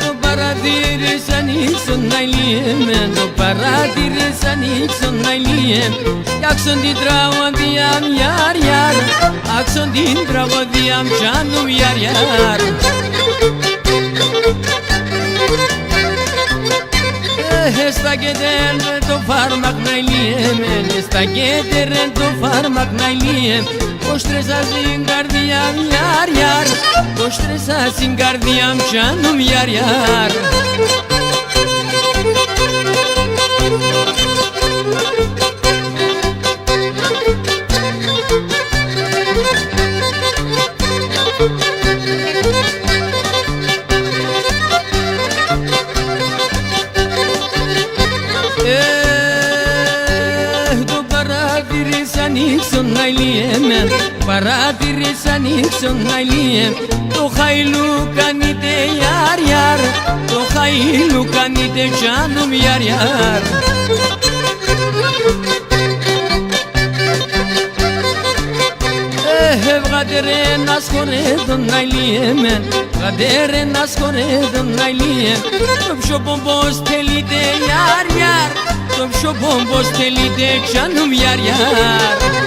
Το παρατήρη ανοίξω να ηλίεμαι, το παρατήρη ανοίξω να ηλίεμαι. Άξον την τραγωδία μιαρ γιαρ, άξον την τραγωδία μιανού μιαρ γιαρ. Στα κέτερ το φάρμακ να ηλίεμαι, στα κέτερ το φάρμακ να ηλίεμαι. Πως τρέσα στην καρδιά μιαρ γιαρ, πως τρέσα στην καρδιά μιανού μιαρ γιαρ. Το παρατηρείς ανοίξω να ηλίεμαι, παρατηρείς ανοίξω να ηλίεμαι. Το χαϊλού κάνετε γιαρ γιαρ, το χαϊλού κάνετε τζάνου μιαρ γιαρ. Βγάτε ρε να σχολέτω να ηλίεμαι, βγάτε ρε να σχολέτω να ηλίεμαι. Το πιο πομπός θέλετε γιαρ γιαρ, το πιο πομπός θέλετε τζάνου μιαρ γιαρ.